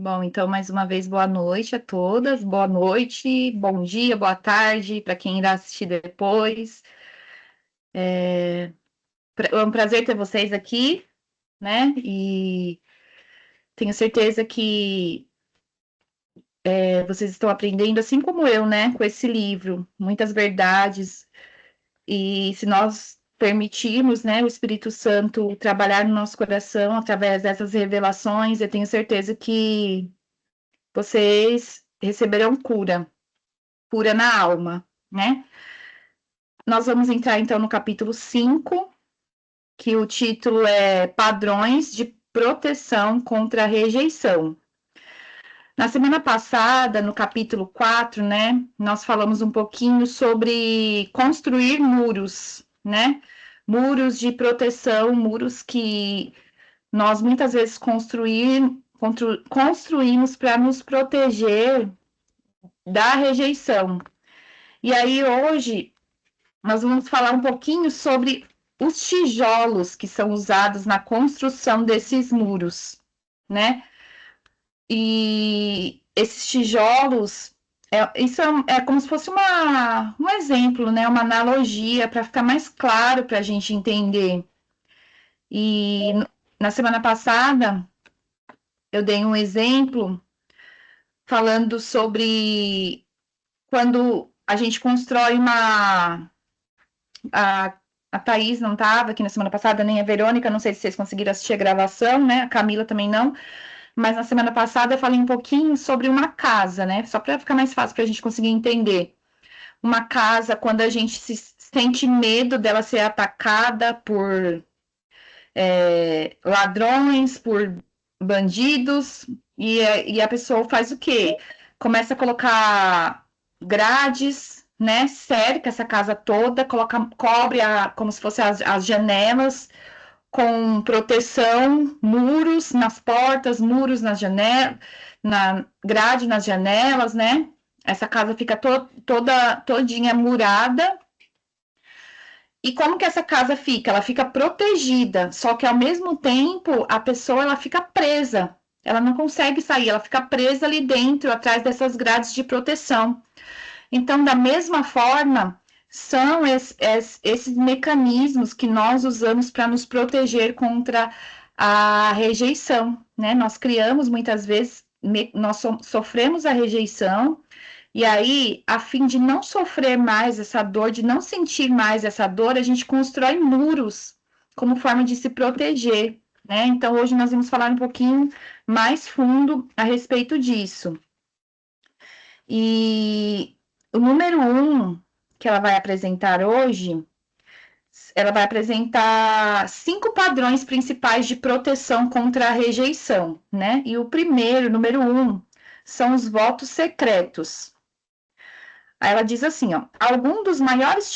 Bom, então, mais uma vez, boa noite a todas, boa noite, bom dia, boa tarde para quem irá assistir depois. É um prazer ter vocês aqui, né? E tenho certeza que vocês estão aprendendo, assim como eu, né, com esse livro, muitas verdades. E se nós permitirmos, né, o Espírito Santo trabalhar no nosso coração através dessas revelações, eu tenho certeza que vocês receberão cura na alma, né? Nós vamos entrar então no capítulo 5, que o título é Padrões de Proteção contra a Rejeição. Na semana passada, no capítulo 4, né, nós falamos um pouquinho sobre construir muros, né? Muros de proteção, muros que nós muitas vezes construímos para nos proteger da rejeição. E aí, hoje, nós vamos falar um pouquinho sobre os tijolos que são usados na construção desses muros, né? E esses tijolos, isso é como se fosse um exemplo, né? Uma analogia para ficar mais claro para a gente entender. E na semana passada, eu dei um exemplo falando sobre quando a gente constrói a, a Thaís não estava aqui na semana passada, nem a Verônica, não sei se vocês conseguiram assistir a gravação, né? A Camila também não. Mas na semana passada eu falei um pouquinho sobre uma casa, né? Só para ficar mais fácil para a gente conseguir entender. Uma casa, quando a gente se sente medo dela ser atacada por ladrões, por bandidos, e a pessoa faz o quê? Começa a colocar grades, né? Cerca essa casa toda, cobre como se fossem as janelas com proteção, muros nas portas, muros nas janelas, na grade nas janelas, né? Essa casa fica todinha murada. E como que essa casa fica? Ela fica protegida, só que ao mesmo tempo a pessoa ela fica presa. Ela não consegue sair, ela fica presa ali dentro, atrás dessas grades de proteção. Então, da mesma forma, são esses mecanismos que nós usamos para nos proteger contra a rejeição, né? Nós criamos muitas vezes, nós sofremos a rejeição, e aí, a fim de não sofrer mais essa dor, de não sentir mais essa dor, a gente constrói muros como forma de se proteger, né? Então, hoje nós vamos falar um pouquinho mais fundo a respeito disso. E o número 1 que ela vai apresentar hoje, ela vai apresentar 5 padrões principais de proteção contra a rejeição, né? E o primeiro, número 1, são os votos secretos. Aí ela diz assim, ó, alguns dos maiores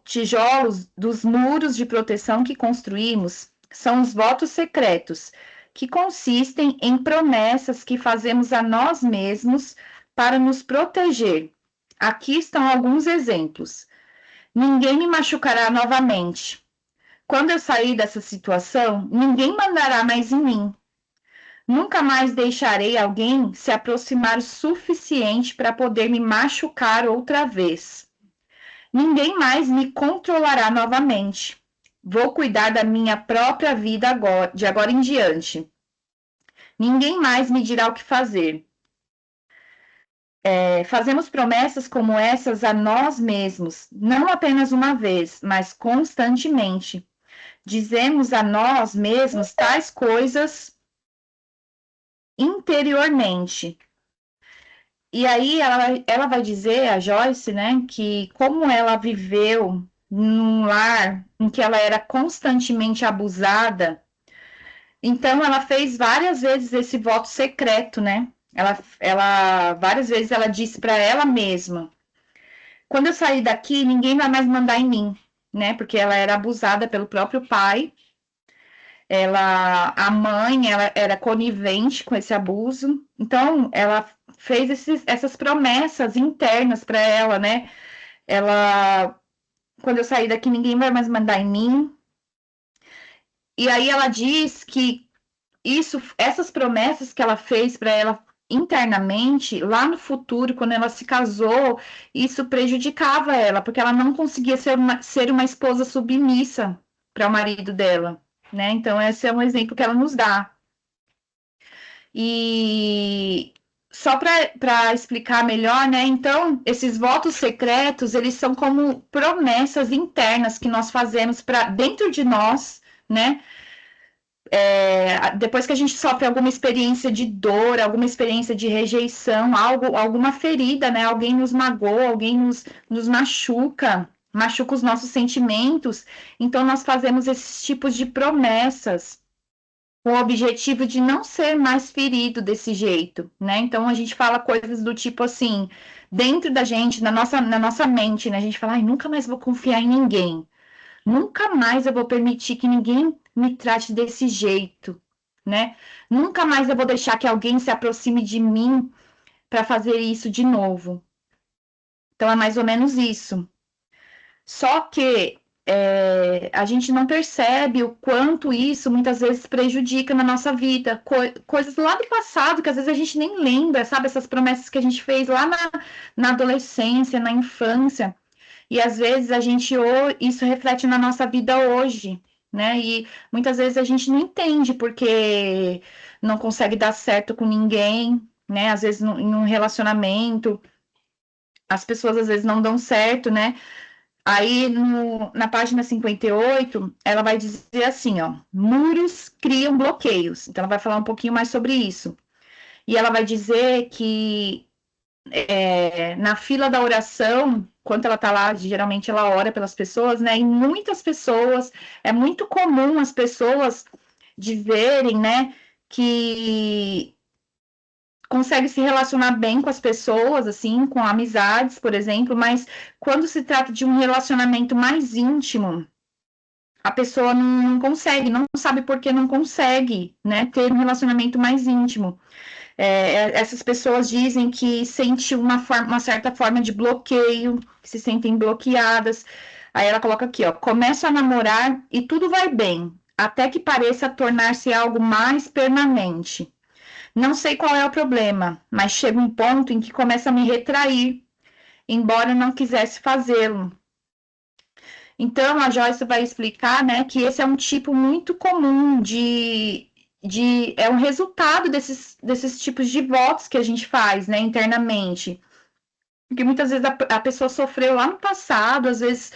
tijolos dos muros de proteção que construímos são os votos secretos, que consistem em promessas que fazemos a nós mesmos para nos proteger. Aqui estão alguns exemplos. Ninguém me machucará novamente. Quando eu sair dessa situação, ninguém mandará mais em mim. Nunca mais deixarei alguém se aproximar o suficiente para poder me machucar outra vez. Ninguém mais me controlará novamente. Vou cuidar da minha própria vida agora, de agora em diante. Ninguém mais me dirá o que fazer. Fazemos promessas como essas a nós mesmos, não apenas uma vez, mas constantemente. Dizemos a nós mesmos tais coisas interiormente. E aí ela vai dizer, a Joyce, né, que como ela viveu num lar em que ela era constantemente abusada, então ela fez várias vezes esse voto secreto, né? Ela várias vezes ela disse para ela mesma: quando eu sair daqui, ninguém vai mais mandar em mim, né? Porque ela era abusada pelo próprio pai. A mãe, ela era conivente com esse abuso. Então, ela fez essas promessas internas para ela, né? Ela, quando eu sair daqui, ninguém vai mais mandar em mim. E aí ela diz que essas promessas que ela fez para ela internamente, lá no futuro, quando ela se casou, isso prejudicava ela, porque ela não conseguia ser uma esposa submissa para o marido dela, né? Então, esse é um exemplo que ela nos dá. E só para explicar melhor, né? Então, esses votos secretos, eles são como promessas internas que nós fazemos para dentro de nós, né? Depois que a gente sofre alguma experiência de dor, alguma experiência de rejeição, alguma ferida, né? Alguém nos magoa, alguém nos machuca, machuca os nossos sentimentos. Então, nós fazemos esses tipos de promessas com o objetivo de não ser mais ferido desse jeito, né? Então, a gente fala coisas do tipo assim, dentro da gente, na nossa mente, né? A gente fala, ai, nunca mais vou confiar em ninguém. Nunca mais eu vou permitir que ninguém me trate desse jeito, né? Nunca mais eu vou deixar que alguém se aproxime de mim para fazer isso de novo. Então é mais ou menos isso. Só que a gente não percebe o quanto isso muitas vezes prejudica na nossa vida. Coisas lá do passado que às vezes a gente nem lembra, sabe? Essas promessas que a gente fez lá na adolescência, na infância. E às vezes isso reflete na nossa vida hoje, né? E muitas vezes a gente não entende porque não consegue dar certo com ninguém, né? Às vezes em um relacionamento, as pessoas às vezes não dão certo, né? Aí na página 58, ela vai dizer assim, ó, muros criam bloqueios. Então ela vai falar um pouquinho mais sobre isso. E ela vai dizer que na fila da oração, quando ela tá lá, geralmente ela ora pelas pessoas, né? E muitas pessoas, é muito comum as pessoas de verem, né, que consegue se relacionar bem com as pessoas, assim, com amizades, por exemplo, mas quando se trata de um relacionamento mais íntimo, a pessoa não consegue, não sabe por que não consegue, né, ter um relacionamento mais íntimo. Essas pessoas dizem que sentem uma certa forma de bloqueio, que se sentem bloqueadas. Aí ela coloca aqui, ó, começo a namorar e tudo vai bem, até que pareça tornar-se algo mais permanente. Não sei qual é o problema, mas chega um ponto em que começa a me retrair, embora eu não quisesse fazê-lo. Então, a Joyce vai explicar, né, que esse é um tipo muito comum é um resultado desses tipos de votos que a gente faz, né, internamente. Porque muitas vezes a pessoa sofreu lá no passado, às vezes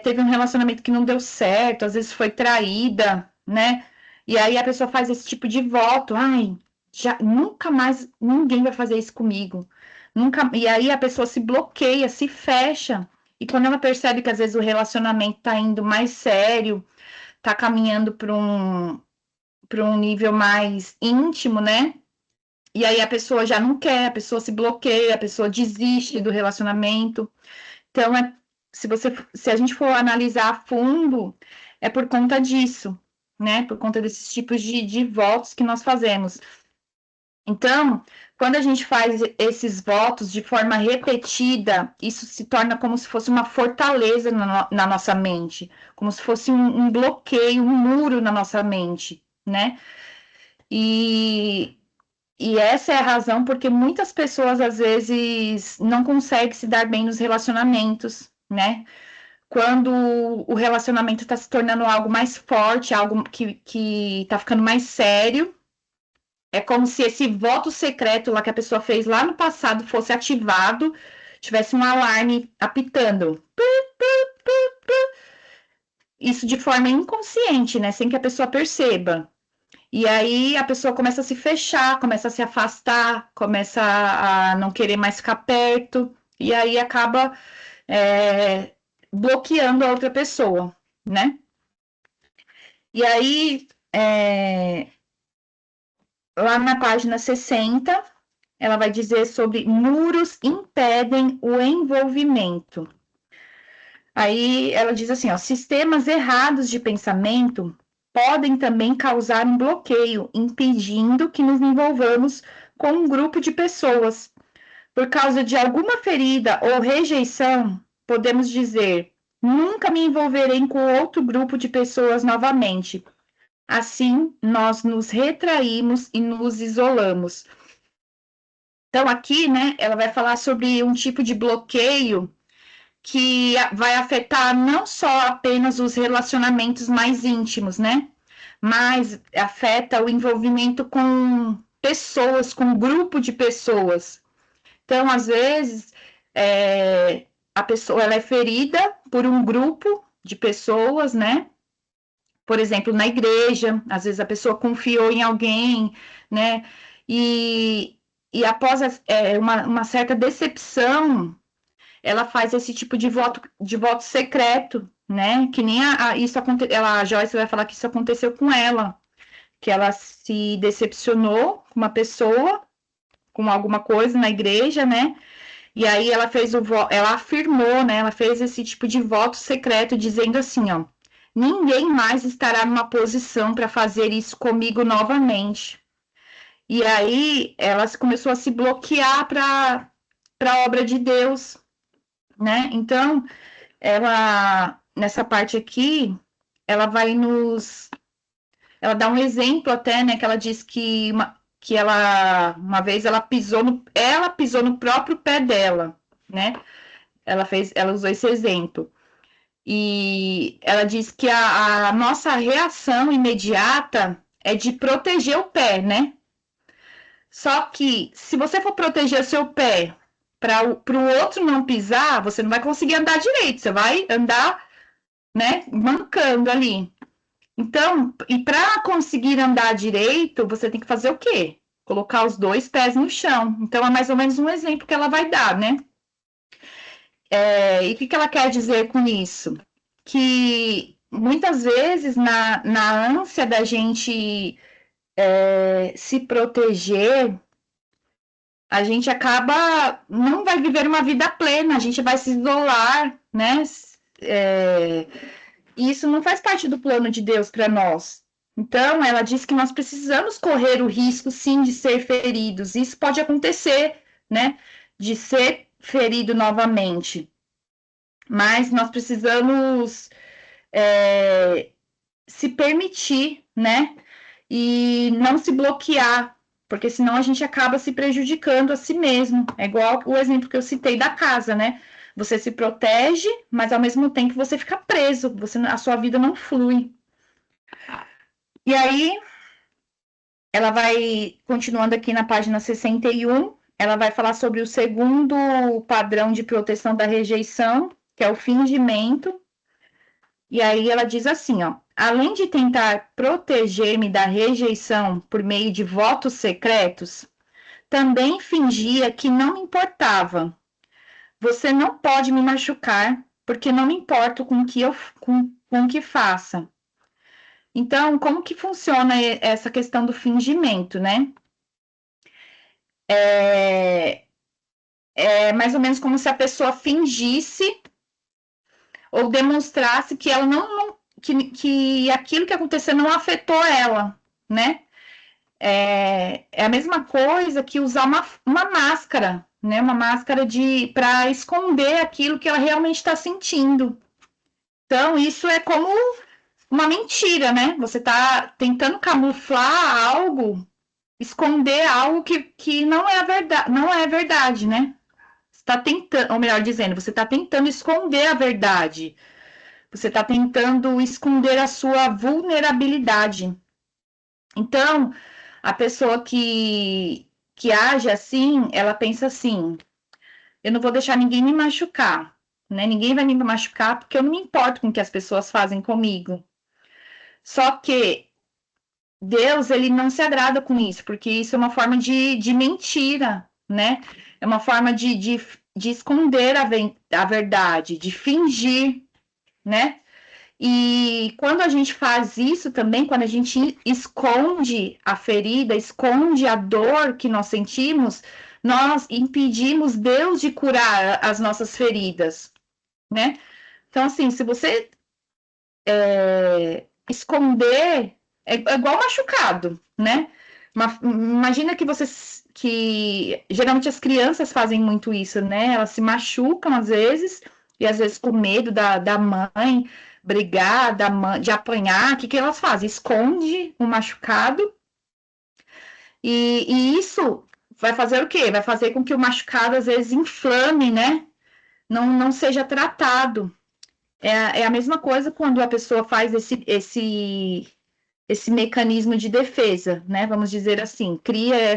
teve um relacionamento que não deu certo, às vezes foi traída, né? E aí a pessoa faz esse tipo de voto, ai, já nunca mais ninguém vai fazer isso comigo. Nunca, e aí a pessoa se bloqueia, se fecha. E quando ela percebe que às vezes o relacionamento tá indo mais sério, tá caminhando para um nível mais íntimo, né? E aí a pessoa já não quer, a pessoa se bloqueia, a pessoa desiste do relacionamento. Então, se a gente for analisar a fundo, é por conta disso, né? Por conta desses tipos de votos que nós fazemos. Então, quando a gente faz esses votos de forma repetida, isso se torna como se fosse uma fortaleza na nossa mente, como se fosse um bloqueio, um muro na nossa mente, né? E, e essa é a razão porque muitas pessoas, às vezes, não conseguem se dar bem nos relacionamentos, né? Quando o relacionamento está se tornando algo mais forte, algo que está ficando mais sério, é como se esse voto secreto lá que a pessoa fez lá no passado fosse ativado, tivesse um alarme apitando. Isso de forma inconsciente, né? Sem que a pessoa perceba. E aí a pessoa começa a se fechar, começa a se afastar, começa a não querer mais ficar perto, e aí acaba bloqueando a outra pessoa, né? E aí, lá na página 60, ela vai dizer sobre muros impedem o envolvimento. Aí ela diz assim, ó, sistemas errados de pensamento podem também causar um bloqueio, impedindo que nos envolvamos com um grupo de pessoas. Por causa de alguma ferida ou rejeição, podemos dizer: nunca me envolverei com outro grupo de pessoas novamente. assim nós nos retraímos e nos isolamos. Então, aqui, né, ela vai falar sobre um tipo de bloqueio que vai afetar não só apenas os relacionamentos mais íntimos, né? Mas afeta o envolvimento com pessoas, com um grupo de pessoas. Então, às vezes, a pessoa ela é ferida por um grupo de pessoas, né? Por exemplo, na igreja, às vezes a pessoa confiou em alguém, né? E após uma certa decepção, ela faz esse tipo de voto secreto, né? Que nem a Joyce vai falar que isso aconteceu com ela, que ela se decepcionou com uma pessoa, com alguma coisa na igreja, né? E aí ela fez ela afirmou, né? Ela fez esse tipo de voto secreto, dizendo assim, ó: ninguém mais estará numa posição para fazer isso comigo novamente. E aí ela começou a se bloquear para a obra de Deus, né? Então, ela nessa parte aqui, ela vai ela dá um exemplo até, né, que ela diz que ela uma vez ela pisou no próprio pé dela, né? Ela usou esse exemplo. E ela diz que a nossa reação imediata é de proteger o pé, né? Só que se você for proteger o seu pé para o outro não pisar, você não vai conseguir andar direito, você vai andar, né, mancando ali. Então, e para conseguir andar direito, você tem que fazer o quê? Colocar os dois pés no chão. Então, é mais ou menos um exemplo que ela vai dar, né? E o que ela quer dizer com isso? Que muitas vezes, na ânsia da gente se proteger, a gente acaba, não vai viver uma vida plena, a gente vai se isolar, né? É, E isso não faz parte do plano de Deus para nós. Então, ela diz que nós precisamos correr o risco, sim, de ser feridos. Isso pode acontecer, né? De ser ferido novamente. Mas nós precisamos se permitir, né? E não se bloquear, porque senão a gente acaba se prejudicando a si mesmo. É igual o exemplo que eu citei da casa, né? Você se protege, mas ao mesmo tempo você fica preso, a sua vida não flui. E aí, ela vai, continuando aqui na página 61, ela vai falar sobre o segundo padrão de proteção da rejeição, que é o fingimento. E aí ela diz assim, ó: além de tentar proteger-me da rejeição por meio de votos secretos, também fingia que não me importava. Você não pode me machucar, porque não me importo com o que com o que faça. Então, como que funciona essa questão do fingimento, né? É mais ou menos como se a pessoa fingisse ou demonstrasse que ela que aquilo que aconteceu não afetou ela, né? É a mesma coisa que usar uma máscara, né? Uma máscara para esconder aquilo que ela realmente está sentindo. Então, isso é como uma mentira, né? Você está tentando camuflar algo, esconder algo que não é a verdade, não é verdade, né? Está tentando, ou melhor dizendo, você está tentando esconder a verdade. Você está tentando esconder a sua vulnerabilidade. Então, a pessoa que age assim, ela pensa assim: eu não vou deixar ninguém me machucar, né? Ninguém vai me machucar porque eu não me importo com o que as pessoas fazem comigo. Só que Deus, ele não se agrada com isso, porque isso é uma forma de mentira, né? É uma forma de esconder a verdade, de fingir, né? E quando a gente faz isso também, quando a gente esconde a ferida, esconde a dor que nós sentimos, nós impedimos Deus de curar as nossas feridas, né? Então, assim, se você esconder, é igual machucado, né? Imagina que geralmente as crianças fazem muito isso, né? Elas se machucam às vezes, e às vezes com medo da mãe, brigar, de apanhar, o que que elas fazem? Esconde o machucado e isso vai fazer o quê? Vai fazer com que o machucado às vezes inflame, né? Não seja tratado. É a mesma coisa quando a pessoa faz esse mecanismo de defesa, né? Vamos dizer assim, cria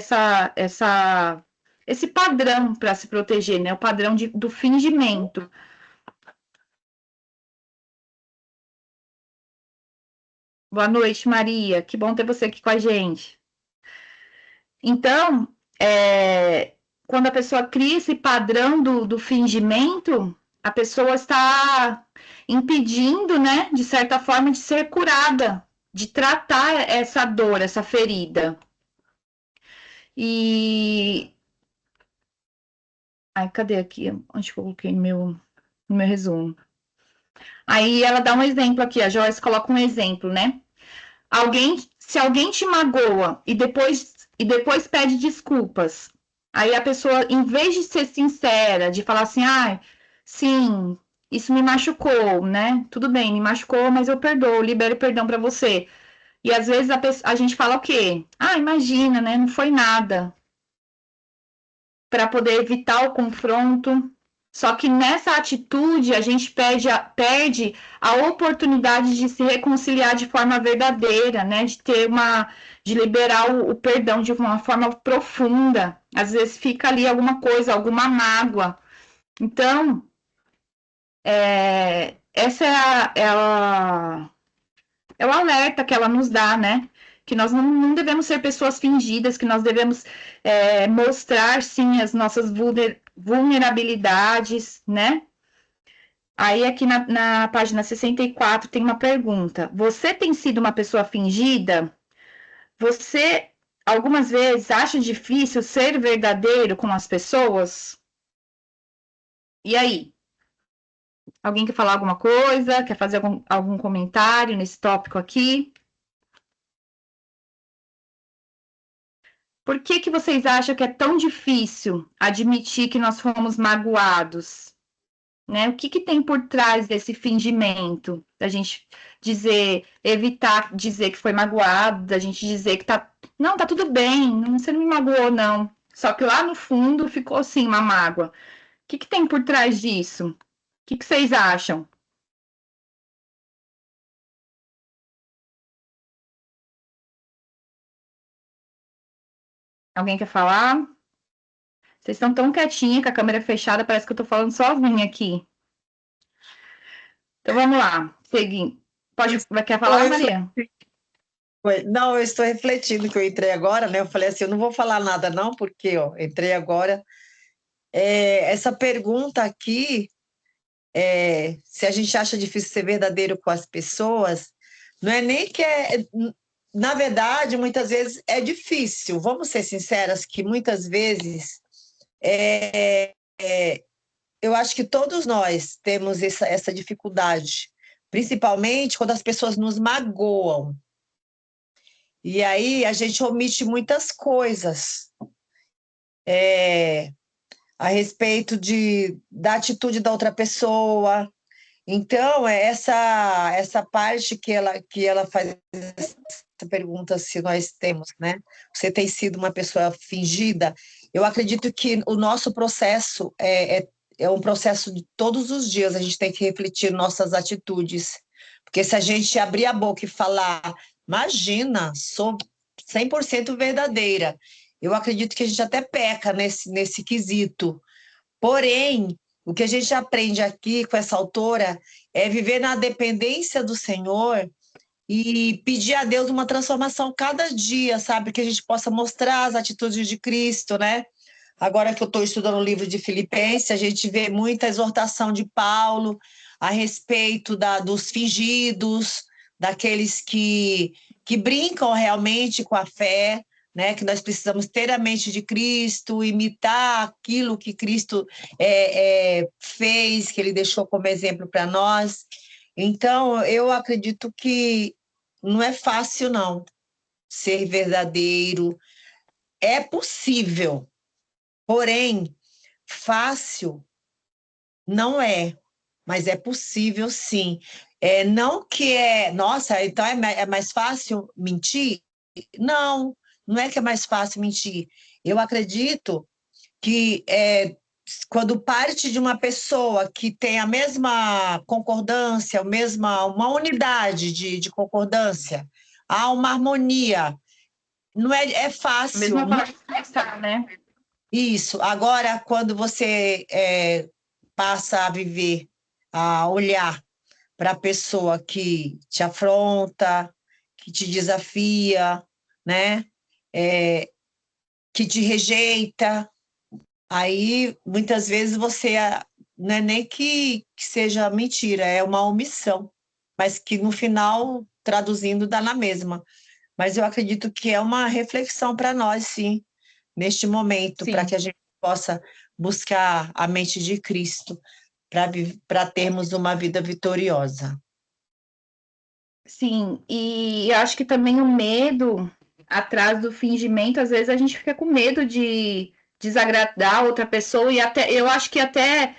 esse padrão para se proteger, né? O padrão do fingimento. Boa noite, Maria. Que bom ter você aqui com a gente. Então, quando a pessoa cria esse padrão do fingimento, a pessoa está impedindo, né, de certa forma, de ser curada, de tratar essa dor, essa ferida. E. Ai, cadê aqui? Onde que eu coloquei no meu resumo? Aí ela dá um exemplo aqui, a Joyce coloca um exemplo, né? Se alguém te magoa e depois pede desculpas, aí a pessoa, em vez de ser sincera, de falar assim, ah, sim, isso me machucou, né? Tudo bem, me machucou, mas eu perdoo, libero perdão para você. E às vezes a gente fala o quê? Ah, imagina, né? Não foi nada. Para poder evitar o confronto. Só que nessa atitude a gente perde a oportunidade de se reconciliar de forma verdadeira, né? De liberar o perdão de uma forma profunda. Às vezes fica ali alguma coisa, alguma mágoa. Então, essa é o alerta que ela nos dá, né? Que nós não devemos ser pessoas fingidas, que nós devemos mostrar, sim, as nossas vulnerabilidades, né? Aí, aqui na página 64, tem uma pergunta. Você tem sido uma pessoa fingida? Você, algumas vezes, acha difícil ser verdadeiro com as pessoas? E aí? Alguém quer falar alguma coisa? Quer fazer algum comentário nesse tópico aqui? Por que que vocês acham que é tão difícil admitir que nós fomos magoados? Né? O que que tem por trás desse fingimento? Da gente evitar dizer que foi magoado, da gente dizer que não, tá tudo bem, você não me magoou, não. Só que lá no fundo ficou assim uma mágoa. O que que tem por trás disso? O que que vocês acham? Alguém quer falar? Vocês estão tão quietinhos com a câmera fechada, parece que eu tô falando sozinha aqui. Então vamos lá, seguindo. Quer falar, Oi, Maria? não, eu estou refletindo que eu entrei agora, né? Eu falei assim, eu não vou falar nada não, porque ó, entrei agora. Essa pergunta aqui, se a gente acha difícil ser verdadeiro com as pessoas, não é nem que na verdade, muitas vezes é difícil. Vamos ser sinceras que muitas vezes eu acho que todos nós temos essa dificuldade, principalmente quando as pessoas nos magoam. E aí a gente omite muitas coisas a respeito da atitude da outra pessoa. Então, é essa parte que ela faz essa pergunta se nós temos, né? Você tem sido uma pessoa fingida? Eu acredito que o nosso processo é um processo de todos os dias, a gente tem que refletir nossas atitudes. Porque se a gente abrir a boca e falar, imagina, sou 100% verdadeira, eu acredito que a gente até peca nesse quesito. Porém, o que a gente aprende aqui com essa autora é viver na dependência do Senhor e pedir a Deus uma transformação cada dia, sabe? Que a gente possa mostrar as atitudes de Cristo, né? Agora que eu estou estudando o livro de Filipenses, a gente vê muita exortação de Paulo a respeito dos fingidos, daqueles que brincam realmente com a fé, né? Que nós precisamos ter a mente de Cristo, imitar aquilo que Cristo fez, que ele deixou como exemplo para nós. Então, eu acredito que não é fácil, não, ser verdadeiro. É possível, porém, fácil não é, mas é possível sim. Não que nossa, então é mais fácil mentir? Não, não é que é mais fácil mentir. Eu acredito que quando parte de uma pessoa que tem a mesma concordância, uma unidade de concordância, há uma harmonia. Não é fácil, Mesma forma de pensar, né? isso. Agora, quando você passa a viver, a olhar para a pessoa que te afronta, que te desafia, né? É, que te rejeita, aí muitas vezes não é nem que seja mentira, é uma omissão, mas que no final, traduzindo, dá na mesma. Mas eu acredito que é uma reflexão para nós, sim, neste momento, para que Sim, a gente possa buscar a mente de Cristo, para termos uma vida vitoriosa. sim. E eu acho que também o medo atrás do fingimento, às vezes a gente fica com medo de desagradar outra pessoa, e até eu acho que até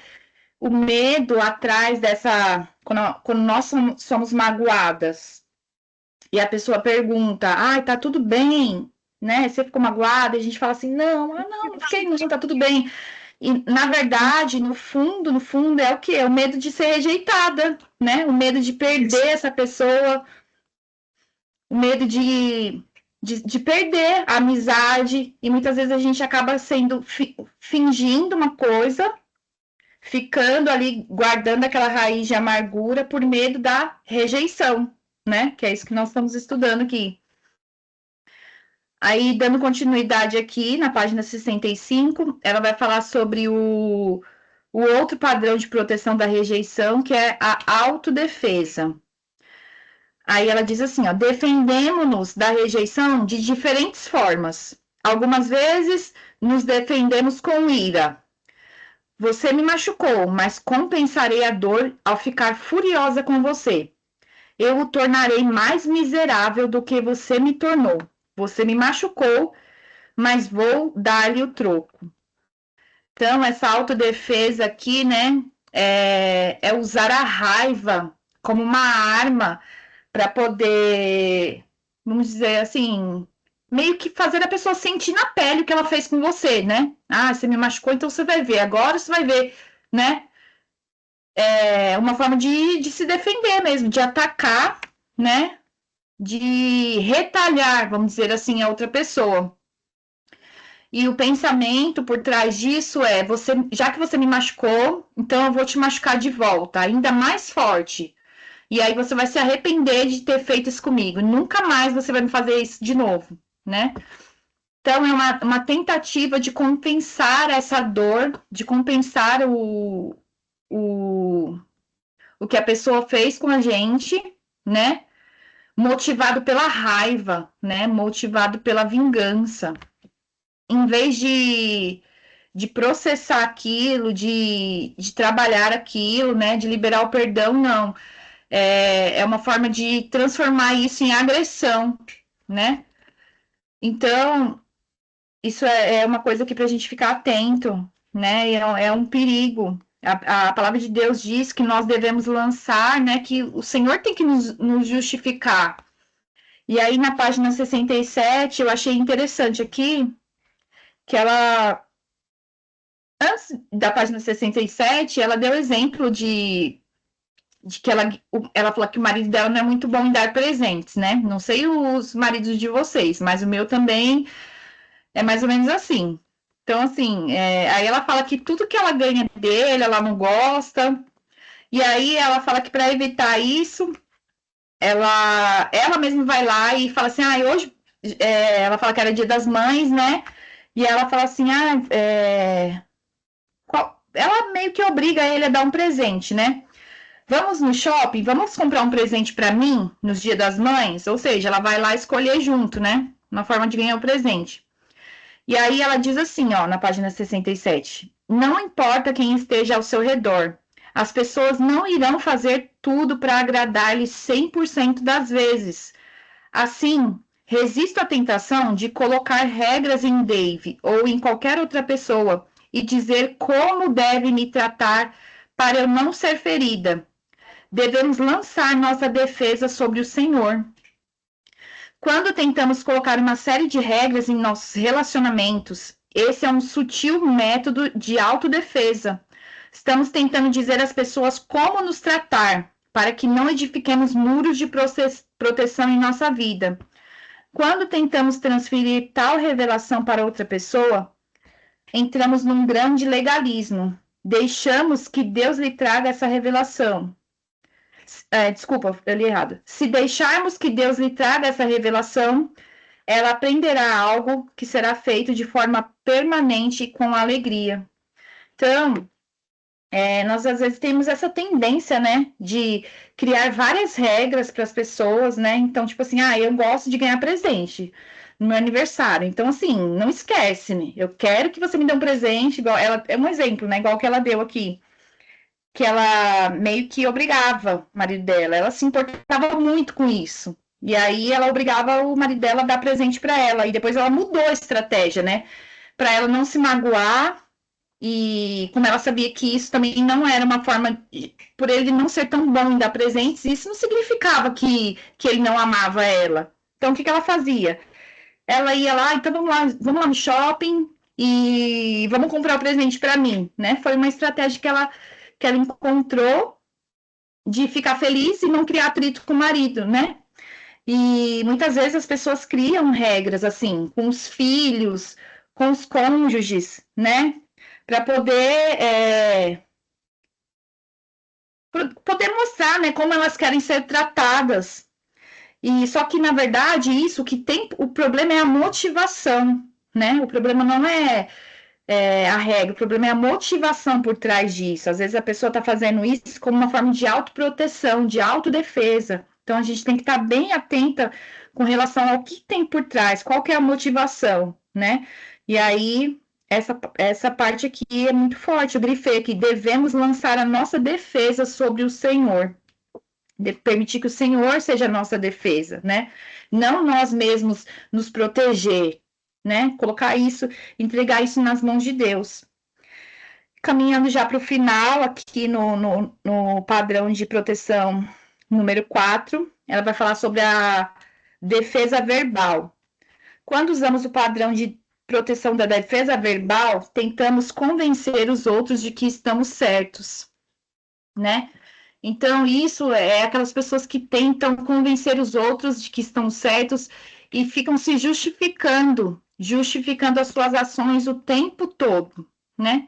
o medo atrás dessa. Quando nós somos magoadas e a pessoa pergunta, ai, tá tudo bem, né? Você ficou magoada, e a gente fala assim, não, não fiquei, não, tá tudo bem. E, na verdade, no fundo, é o quê? É o medo de ser rejeitada, né? O medo de perder essa pessoa, o medo de perder a amizade. E muitas vezes a gente acaba sendo fingindo uma coisa, ficando ali, guardando aquela raiz de amargura por medo da rejeição, né? Que é isso que nós estamos estudando aqui. Aí, dando continuidade aqui na página 65, ela vai falar sobre o outro padrão de proteção da rejeição, que é a autodefesa. Aí ela diz assim, ó, defendemos-nos da rejeição de diferentes formas. Algumas vezes nos defendemos com ira. Você me machucou, mas compensarei a dor ao ficar furiosa com você. Eu o tornarei mais miserável do que você me tornou. Você me machucou, mas vou dar-lhe o troco. Então, essa autodefesa aqui, né, é usar a raiva como uma arma para poder, vamos dizer assim, meio que fazer a pessoa sentir na pele o que ela fez com você, né? Ah, você me machucou, então você vai ver. Agora você vai ver, né? É uma forma de se defender mesmo, de atacar, né? De retalhar, vamos dizer assim, a outra pessoa. E o pensamento por trás disso é: você, já que você me machucou, então eu vou te machucar de volta, ainda mais forte. E aí você vai se arrepender de ter feito isso comigo. Nunca mais você vai me fazer isso de novo, né? Então é uma tentativa de compensar essa dor, de compensar o, o que a pessoa fez com a gente, né? Motivado pela raiva, né? Motivado pela vingança. Em vez de processar aquilo, de trabalhar aquilo, né? De liberar o perdão, não. É uma forma de transformar isso em agressão, né? Então, isso é uma coisa que para a gente ficar atento, né? É um perigo. A palavra de Deus diz que nós devemos lançar, né? Que o Senhor tem que nos justificar. E aí, na página 67, eu achei interessante aqui que ela, antes da página 67, ela deu exemplo de que ela falou que o marido dela não é muito bom em dar presentes, né? Não sei os maridos de vocês, mas o meu também é mais ou menos assim. Então, assim, aí ela fala que tudo que ela ganha dele, ela não gosta. E aí ela fala que para evitar isso, ela mesma vai lá e fala assim, hoje, ela fala que era Dia das Mães, né? E ela fala assim, ela meio que obriga ele a dar um presente, né? Vamos no shopping, vamos comprar um presente para mim nos Dia das Mães? Ou seja, ela vai lá escolher junto, né? Uma forma de ganhar o presente. E aí ela diz assim, ó, na página 67, não importa quem esteja ao seu redor, as pessoas não irão fazer tudo para agradar-lhe 100% das vezes. Assim, resisto à tentação de colocar regras em Dave ou em qualquer outra pessoa e dizer como deve me tratar para eu não ser ferida. devemos lançar nossa defesa sobre o Senhor. Quando tentamos colocar uma série de regras em nossos relacionamentos, esse é um sutil método de autodefesa. Estamos tentando dizer às pessoas como nos tratar, para que não edifiquemos muros de proteção em nossa vida. Quando tentamos transferir tal revelação para outra pessoa, entramos num grande legalismo. Deixamos que Deus lhe traga essa revelação. Desculpa, eu li errado. Se deixarmos que Deus lhe traga essa revelação, ela aprenderá algo que será feito de forma permanente e com alegria. Então, nós às vezes temos essa tendência, né, de criar várias regras para as pessoas, né? Então, tipo assim, eu gosto de ganhar presente no meu aniversário. Então, assim, não esquece, né? Eu quero que você me dê um presente, igual ela, é um exemplo, né? Igual que ela deu aqui, que ela meio que obrigava o marido dela. Ela se importava muito com isso. E aí ela obrigava o marido dela a dar presente para ela. E depois ela mudou a estratégia, né? Para ela não se magoar. E como ela sabia que isso também não era uma forma, por ele não ser tão bom em dar presentes, isso não significava que ele não amava ela. Então, o que ela fazia? Ela ia lá, então vamos lá no shopping e vamos comprar o presente para mim, né? Foi uma estratégia que ela encontrou de ficar feliz e não criar atrito com o marido, né? E muitas vezes as pessoas criam regras assim, com os filhos, com os cônjuges, né? Para poder mostrar, né, como elas querem ser tratadas. E só que na verdade isso que tem, o problema é a motivação, né? O problema não é a regra, o problema é a motivação por trás disso. Às vezes a pessoa está fazendo isso como uma forma de autoproteção, de autodefesa. Então a gente tem que estar bem atenta com relação ao que tem por trás, qual que é a motivação, né? E aí essa parte aqui é muito forte, eu grifei aqui, devemos lançar a nossa defesa sobre o Senhor. Permitir que o Senhor seja a nossa defesa, né? Não nós mesmos nos proteger, né? Colocar isso, entregar isso nas mãos de Deus. Caminhando já para o final, aqui no padrão de proteção número 4, ela vai falar sobre a defesa verbal. Quando usamos o padrão de proteção da defesa verbal, tentamos convencer os outros de que estamos certos, né? Então, isso é aquelas pessoas que tentam convencer os outros de que estão certos e ficam se justificando as suas ações o tempo todo, né?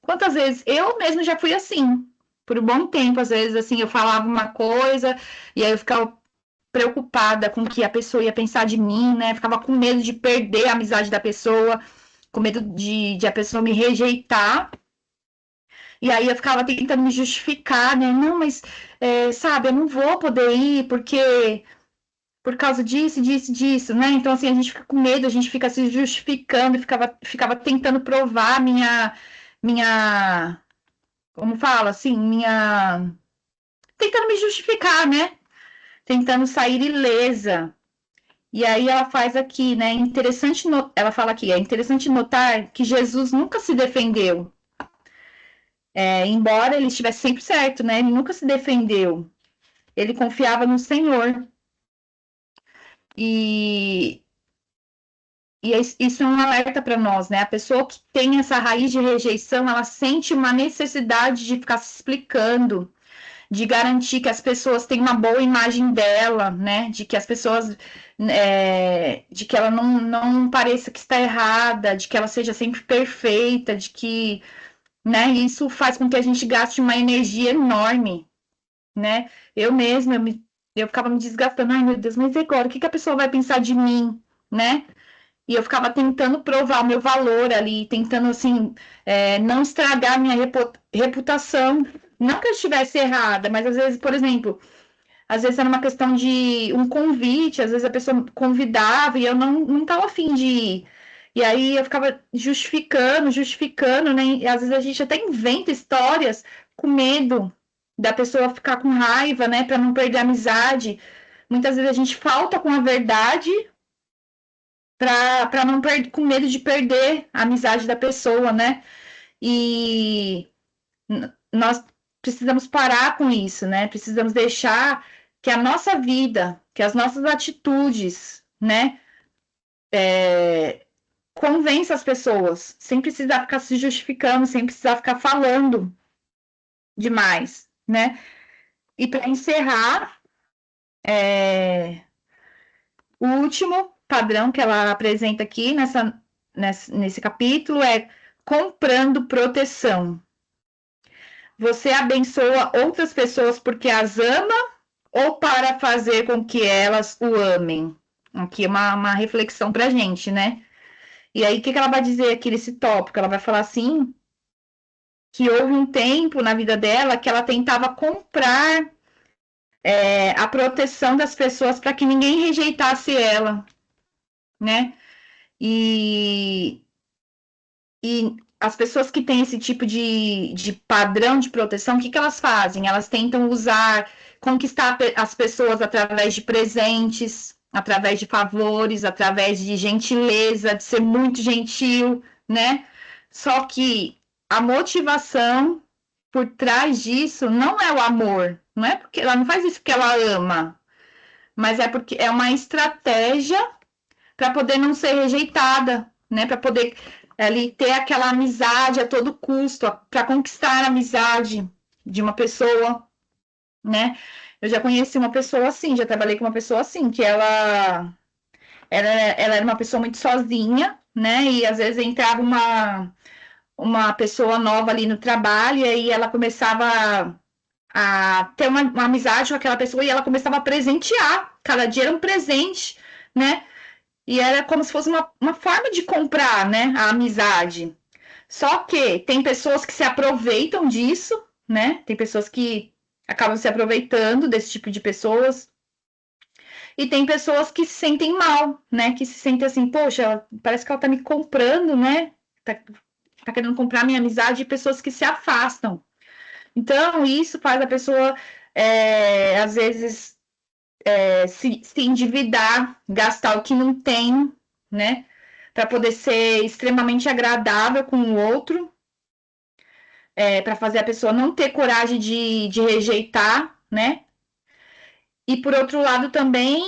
Quantas vezes eu mesmo já fui assim, por um bom tempo, às vezes assim, eu falava uma coisa e aí eu ficava preocupada com o que a pessoa ia pensar de mim, né? Ficava com medo de perder a amizade da pessoa, com medo de a pessoa me rejeitar. E aí eu ficava tentando me justificar, né? Não, mas, sabe, eu não vou poder ir porque por causa disso, disso, disso, né? Então, assim, a gente fica com medo, a gente fica se justificando, ficava tentando provar minha, como fala, assim, tentando me justificar, né? Tentando sair ilesa. E aí ela faz aqui, né? Ela fala aqui, é interessante notar que Jesus nunca se defendeu. Embora ele estivesse sempre certo, né? Ele nunca se defendeu. Ele confiava no Senhor. E, isso é um alerta para nós, né? A pessoa que tem essa raiz de rejeição, ela sente uma necessidade de ficar se explicando, de garantir que as pessoas têm uma boa imagem dela, né? De que as pessoas, de que ela não pareça que está errada, de que ela seja sempre perfeita, de que, né? Isso faz com que a gente gaste uma energia enorme, né? Eu mesma, eu ficava me desgastando, ai meu Deus, mas e agora? O que a pessoa vai pensar de mim, né? E eu ficava tentando provar o meu valor ali, tentando, assim, não estragar a minha reputação. Não que eu estivesse errada, mas às vezes, por exemplo, às vezes era uma questão de um convite, às vezes a pessoa convidava e eu não estava afim de ir. E aí eu ficava justificando, né? E às vezes a gente até inventa histórias com medo da pessoa ficar com raiva, né? Para não perder a amizade. Muitas vezes a gente falta com a verdade para não perder, com medo de perder a amizade da pessoa, né? E nós precisamos parar com isso, né? Precisamos deixar que a nossa vida, que as nossas atitudes, né, convença as pessoas, sem precisar ficar se justificando, sem precisar ficar falando demais, né? E para encerrar, o último padrão que ela apresenta aqui nesse capítulo é comprando proteção. Você abençoa outras pessoas porque as ama ou para fazer com que elas o amem? Aqui é uma reflexão para a gente, né? E aí, o que ela vai dizer aqui nesse tópico? Ela vai falar assim, que houve um tempo na vida dela que ela tentava comprar a proteção das pessoas para que ninguém rejeitasse ela, né? E as pessoas que têm esse tipo de padrão de proteção, o que elas fazem? Elas tentam conquistar as pessoas através de presentes, através de favores, através de gentileza, de ser muito gentil, né? Só que a motivação por trás disso não é o amor, não é porque ela não faz isso porque ela ama, mas é porque é uma estratégia para poder não ser rejeitada, né? Para poder ali ter aquela amizade a todo custo, para conquistar a amizade de uma pessoa, né? Eu já conheci uma pessoa assim, já trabalhei com uma pessoa assim, que ela era uma pessoa muito sozinha, né? E às vezes entrava uma pessoa nova ali no trabalho e aí ela começava a ter uma amizade com aquela pessoa e ela começava a presentear. Cada dia era um presente, né? E era como se fosse uma forma de comprar, né, a amizade. Só que tem pessoas que se aproveitam disso, né? Tem pessoas que acabam se aproveitando desse tipo de pessoas. E tem pessoas que se sentem mal, né? Que se sentem assim, poxa, parece que ela tá me comprando, né? Tá querendo comprar minha amizade, e pessoas que se afastam. Então, isso faz a pessoa, às vezes, se endividar, gastar o que não tem, né? Para poder ser extremamente agradável com o outro, para fazer a pessoa não ter coragem de rejeitar, né? E por outro lado também,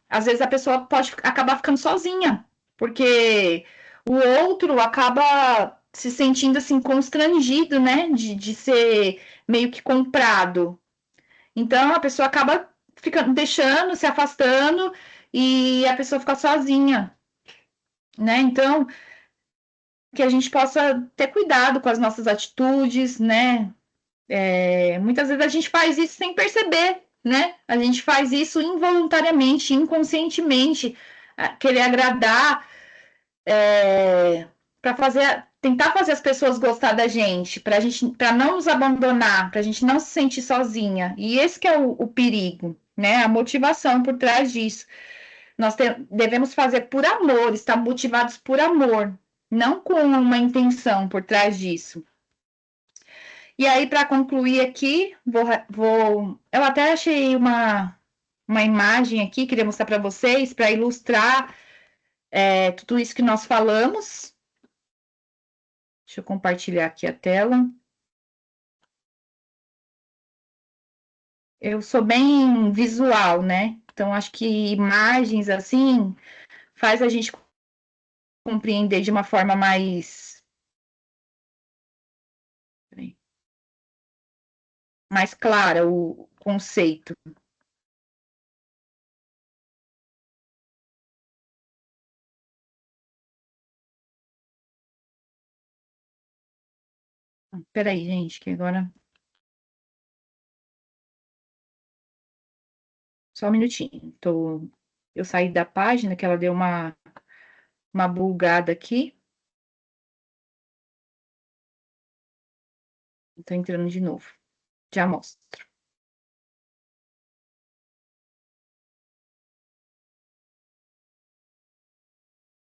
às vezes a pessoa pode acabar ficando sozinha, porque o outro acaba se sentindo assim constrangido, né? De ser meio que comprado. Então a pessoa acaba ficando, deixando, se afastando e a pessoa fica sozinha, né? Então que a gente possa ter cuidado com as nossas atitudes, né? Muitas vezes a gente faz isso sem perceber, né? A gente faz isso involuntariamente, inconscientemente, querer agradar, para tentar fazer as pessoas gostar da gente, para não nos abandonar, para a gente não se sentir sozinha. E esse que é o perigo, né? A motivação por trás disso. Devemos fazer por amor, estar motivados por amor, não com uma intenção por trás disso. E aí, para concluir aqui, eu até achei uma imagem aqui, queria mostrar para vocês, para ilustrar tudo isso que nós falamos. Deixa eu compartilhar aqui a tela. Eu sou bem visual, né? Então, acho que imagens assim faz a gente compreender de uma forma mais clara o conceito. Peraí, gente, que agora. Só um minutinho. Eu saí da página, que ela deu uma bugada aqui. Estou entrando de novo. Já mostro.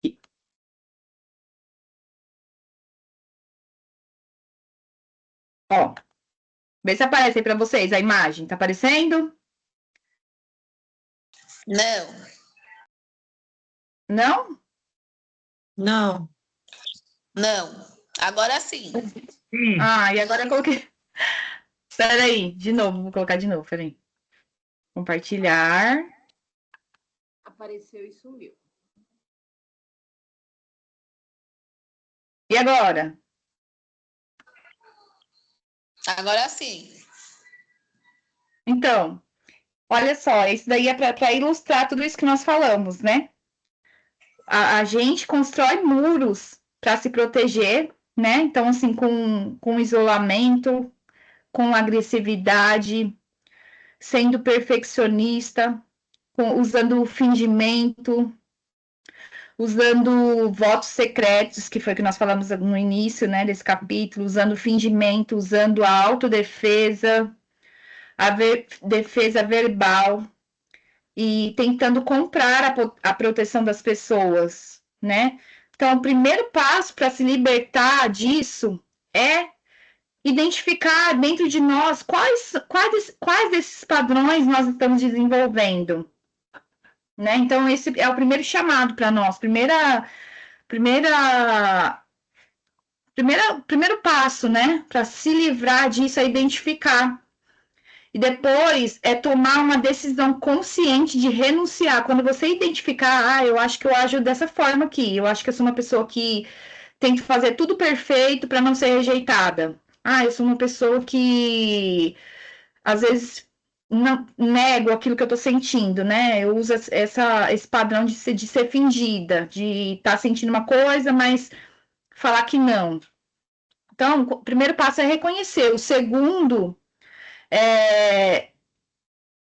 Aqui. Ó, vê se aparece aí para vocês a imagem. Tá aparecendo? Não. Não? Não. Não. Agora sim. Ah, e agora eu coloquei. Peraí, de novo, vou colocar de novo, peraí. Compartilhar. Apareceu e sumiu. E agora? Agora sim. Então, olha só, isso daí é para ilustrar tudo isso que nós falamos, né? A gente constrói muros para se proteger, né? Então, assim, com isolamento, com agressividade, sendo perfeccionista, usando fingimento, usando votos secretos, que foi o que nós falamos no início, né, desse capítulo, usando fingimento, usando a autodefesa, defesa verbal e tentando comprar a proteção das pessoas, né? Então, o primeiro passo para se libertar disso é identificar dentro de nós quais desses padrões nós estamos desenvolvendo, né? Então, esse é o primeiro chamado para nós, primeira, primeiro passo, né? Para se livrar disso é identificar. E depois é tomar uma decisão consciente de renunciar. Quando você identificar, eu acho que eu ajo dessa forma aqui, eu acho que eu sou uma pessoa que tem que fazer tudo perfeito para não ser rejeitada. Eu sou uma pessoa que às vezes não nego aquilo que eu tô sentindo, né? Eu uso esse padrão de ser fingida, de estar sentindo uma coisa, mas falar que não. Então, o primeiro passo é reconhecer. O segundo é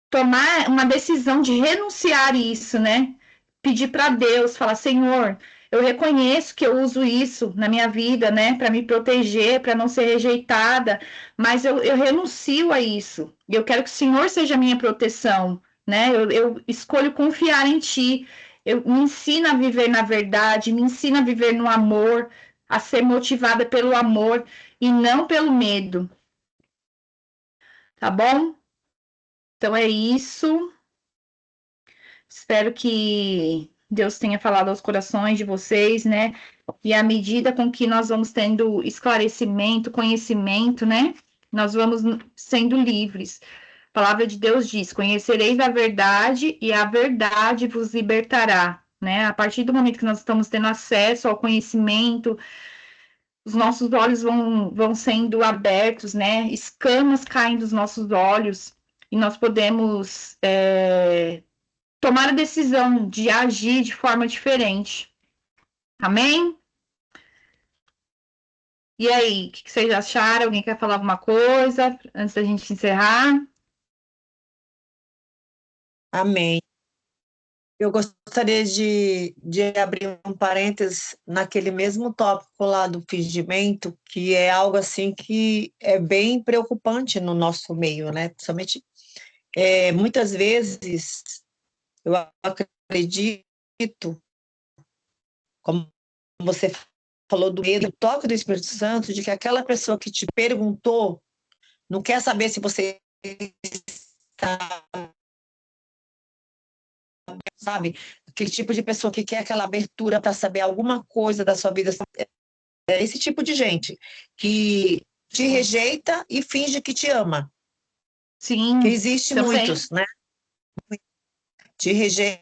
tomar uma decisão de renunciar a isso, né? Pedir para Deus, falar, Senhor, eu reconheço que eu uso isso na minha vida, né? Para me proteger, para não ser rejeitada, mas eu renuncio a isso. Eu quero que o Senhor seja a minha proteção, né? Eu escolho confiar em Ti. Me ensina a viver na verdade, me ensina a viver no amor, a ser motivada pelo amor e não pelo medo. Tá bom? Então é isso. Espero que Deus tenha falado aos corações de vocês, né? E à medida com que nós vamos tendo esclarecimento, conhecimento, né? Nós vamos sendo livres. A palavra de Deus diz: conhecereis a verdade e a verdade vos libertará, né? A partir do momento que nós estamos tendo acesso ao conhecimento, os nossos olhos vão sendo abertos, né? Escamas caem dos nossos olhos e nós podemos tomar a decisão de agir de forma diferente. Amém? E aí, o que vocês acharam? Alguém quer falar alguma coisa antes da gente encerrar? Amém. Eu gostaria de abrir um parênteses naquele mesmo tópico lá do fingimento, que é algo assim que é bem preocupante no nosso meio, né? Principalmente, muitas vezes, eu acredito, como você falou do medo, do toque do Espírito Santo, de que aquela pessoa que te perguntou não quer saber se você está, sabe? Aquele tipo de pessoa que quer aquela abertura para saber alguma coisa da sua vida. É esse tipo de gente que te rejeita e finge que te ama. Que Sim, existe também. muitos, né? Te rejeita.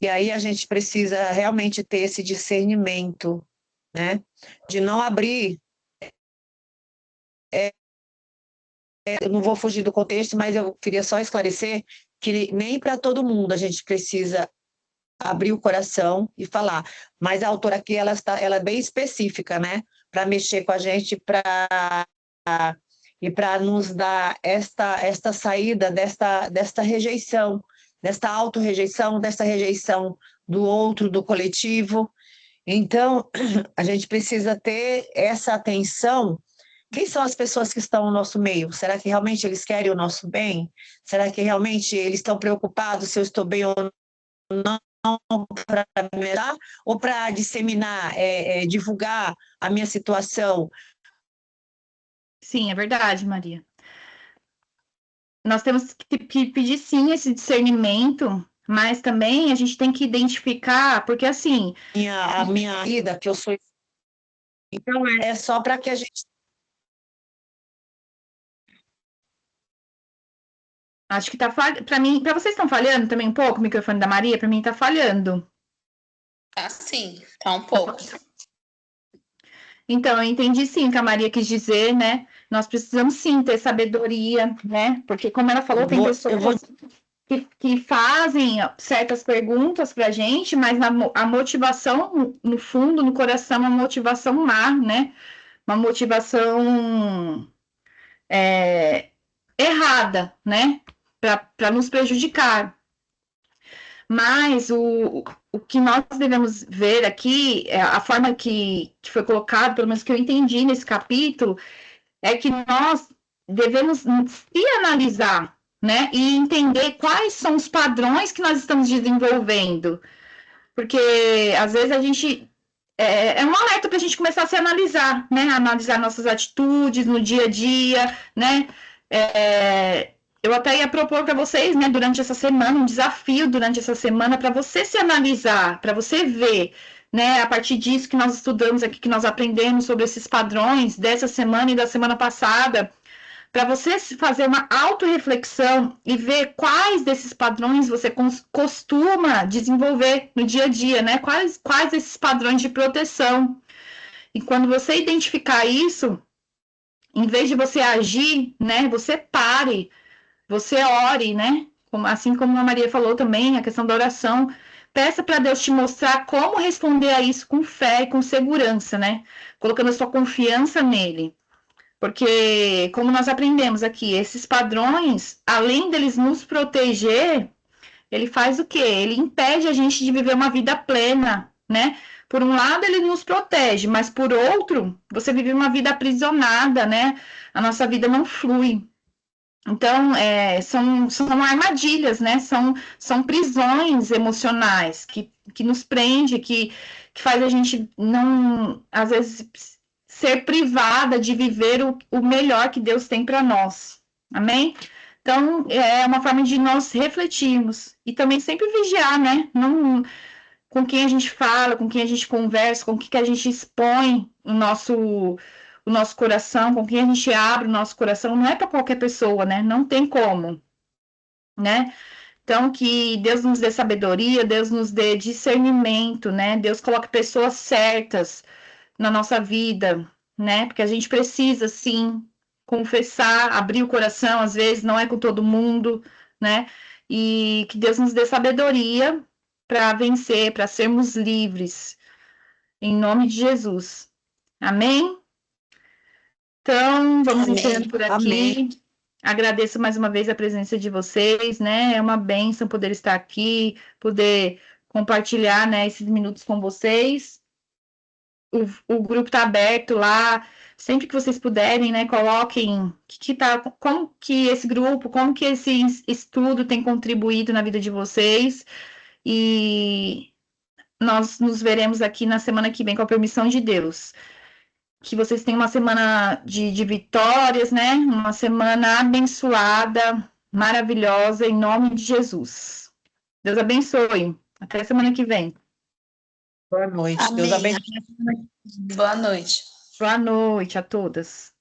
E aí a gente precisa realmente ter esse discernimento, né? De não abrir. Eu não vou fugir do contexto, mas eu queria só esclarecer que nem para todo mundo a gente precisa abrir o coração e falar. Mas a autora aqui, ela é bem específica, né? Para mexer com a gente, e para nos dar esta saída desta rejeição, desta autorrejeição, desta rejeição do outro, do coletivo. Então, a gente precisa ter essa atenção. Quem são as pessoas que estão no nosso meio? Será que realmente eles querem o nosso bem? Será que realmente eles estão preocupados se eu estou bem ou não, para melhorar ou para disseminar, divulgar a minha situação? Sim, é verdade, Maria. Nós temos que pedir sim esse discernimento, mas também a gente tem que identificar, porque assim, A minha vida, que eu sou Então, é só para que a gente... Acho que tá falhando. Para mim, para vocês estão falhando também um pouco o microfone da Maria? Para mim tá falhando. Tá sim, tá um pouco. Então, eu entendi sim o que a Maria quis dizer, né? Nós precisamos sim ter sabedoria, né? Porque, como ela falou, tem pessoas que fazem certas perguntas para a gente, mas a motivação, no fundo, no coração, é uma motivação má, né? Uma motivação errada, né? Para nos prejudicar. Mas o que nós devemos ver aqui, a forma que foi colocado, pelo menos que eu entendi nesse capítulo, é que nós devemos se analisar, né? E entender quais são os padrões que nós estamos desenvolvendo. Porque, às vezes, a gente... É um alerta para a gente começar a se analisar, né? Analisar nossas atitudes no dia a dia, né? Eu até ia propor para vocês, né, durante essa semana, um desafio durante essa semana para você se analisar, para você ver, né, a partir disso que nós estudamos aqui, que nós aprendemos sobre esses padrões dessa semana e da semana passada, para você fazer uma autorreflexão e ver quais desses padrões você costuma desenvolver no dia a dia, né? Quais esses padrões de proteção. E quando você identificar isso, em vez de você agir, né, você pare, você ore, né? Assim como a Maria falou também, a questão da oração. Peça para Deus te mostrar como responder a isso com fé e com segurança, né? Colocando a sua confiança nele. Porque, como nós aprendemos aqui, esses padrões, além deles nos proteger, ele faz o quê? Ele impede a gente de viver uma vida plena, né? Por um lado, ele nos protege, mas por outro, você vive uma vida aprisionada, né? A nossa vida não flui. Então, são armadilhas, né? São prisões emocionais que nos prende, que faz a gente não, às vezes, ser privada de viver o melhor que Deus tem para nós. Amém? Então, é uma forma de nós refletirmos e também sempre vigiar, né? Não, com quem a gente fala, com quem a gente conversa, com que a gente expõe o nosso coração, com quem a gente abre o nosso coração, não é para qualquer pessoa, né? Não tem como, né? Então, que Deus nos dê sabedoria, Deus nos dê discernimento, né? Deus coloque pessoas certas na nossa vida, né? Porque a gente precisa, sim, confessar, abrir o coração, às vezes não é com todo mundo, né? E que Deus nos dê sabedoria para vencer, para sermos livres, em nome de Jesus. Amém? Então, vamos encerrando por aqui. Amém. Agradeço mais uma vez a presença de vocês, né? É uma bênção poder estar aqui, poder compartilhar, né, esses minutos com vocês. O grupo está aberto lá, sempre que vocês puderem, né, coloquem como que esse grupo, como que esse estudo tem contribuído na vida de vocês, e nós nos veremos aqui na semana que vem, com a permissão de Deus. Que vocês tenham uma semana de vitórias, né, uma semana abençoada, maravilhosa, em nome de Jesus. Deus abençoe. Até semana que vem. Boa noite. Amém. Deus abençoe. Boa noite. Boa noite a todas.